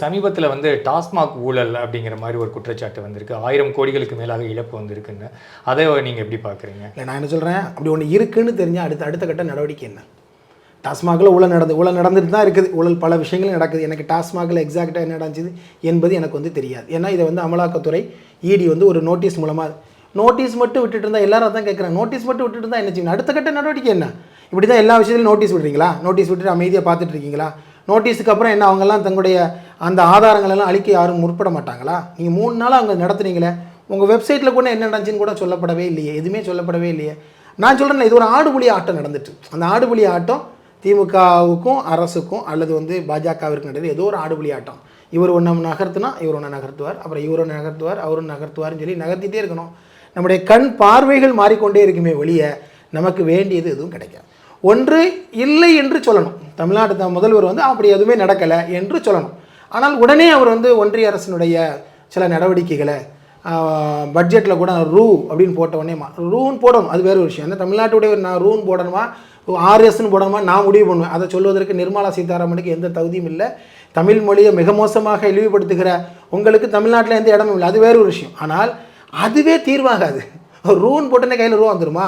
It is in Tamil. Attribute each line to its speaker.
Speaker 1: சமீபத்தில் வந்து டாஸ்மாக் ஊழல் அப்படிங்கிற மாதிரி ஒரு குற்றச்சாட்டு வந்திருக்கு. 1000 கோடிகளுக்கு மேலாக இழப்பு வந்திருக்குன்னு. அதை நீங்கள் எப்படி பார்க்குறீங்க?
Speaker 2: இல்லை, நான் என்ன சொல்கிறேன், அப்படி ஒன்று இருக்குன்னு தெரிஞ்சால் அடுத்த கட்ட நடவடிக்கை என்ன? டாஸ்மாகில் ஊழல் நடந்துட்டு தான் இருக்குது. ஊழல் பல விஷயங்களும் நடக்குது. எனக்கு டாஸ்மாகில் எக்ஸாக்டாக என்ன நடந்துச்சு என்பது எனக்கு வந்து தெரியாது. ஏன்னா இதை வந்து அமலாக்கத்துறை இடி வந்து ஒரு நோட்டீஸ் மூலமாக நோட்டீஸ் மட்டும் விட்டுட்டு இருந்தால் எல்லாரும் தான் கேட்குறாங்க. நோட்டீஸ் மட்டும் விட்டுட்டு இருந்தால் என்ன செய்யணும்? அடுத்த கட்ட நடவடிக்கை என்ன? இப்படி தான் எல்லா விஷயத்திலும் நோட்டீஸ் விடுறீங்களா? நோட்டீஸ் விட்டுட்டு அமைதியாக பார்த்துட்டு இருக்கீங்களா? நோட்டீஸுக்கு அப்புறம் என்ன அவங்கெல்லாம் தங்களுடைய அந்த ஆதாரங்களெல்லாம் அழிக்க யாரும் முற்பட மாட்டாங்களா? நீங்கள் 3 நாள் அவங்க நடத்துனீங்களே, உங்கள் வெப்சைட்டில் கூட என்ன நடந்துச்சுன்னு கூட சொல்லப்படவே இல்லையே, எதுவுமே சொல்லப்படவே இல்லையே. நான் சொல்கிறேன், இது ஒரு ஆடுபுலி ஆட்டம் நடந்துட்டு. அந்த ஆடுபுலி ஆட்டம் திமுகவுக்கும் அரசுக்கும் அல்லது வந்து பாஜகவிற்கு நடந்தது ஏதோ ஒரு ஆடுபுலி ஆட்டம். இவர் ஒன்று நகர்த்துனா இவர் ஒன்று நகர்த்துவார், அப்புறம் இவர் ஒன்று நகர்த்துவார், அவரும் நகர்த்துவார்னு சொல்லி நகர்த்திட்டே இருக்கணும். நம்முடைய கண் பார்வைகள் மாறிக்கொண்டே இருக்குமே ஒழிய நமக்கு வேண்டியது எதுவும் கிடைக்காது. ஒன்று இல்லை என்று சொல்லணும். தமிழ்நாட்டு முதல்வர் வந்து அப்படி எதுவுமே நடக்கலை என்று சொல்லணும். ஆனால் உடனே அவர் வந்து ஒன்றிய அரசினுடைய சில நடவடிக்கைகளை பட்ஜெட்டில் கூட அப்படின்னு போட்ட உடனே ரூன்னு போடணும், அது வேறு ஒரு விஷயம். அந்த தமிழ்நாட்டுடைய நான் ரூன்னு போடணுமா, ஆர்எஸ்ன்னு போடணுமா நான் முடிவு பண்ணுவேன். அதை சொல்வதற்கு நிர்மலா சீதாராமனுக்கு எந்த தகுதியும் இல்லை. தமிழ் மொழியை மிக மோசமாக இழிவுபடுத்துகிற உங்களுக்கு தமிழ்நாட்டில் எந்த இடமும் இல்லை, அது வேறு ஒரு விஷயம். ஆனால் அதுவே தீர்வாகாது. ரூன்னு போட்டோன்னே கையில் ரூபா வந்துடுமா?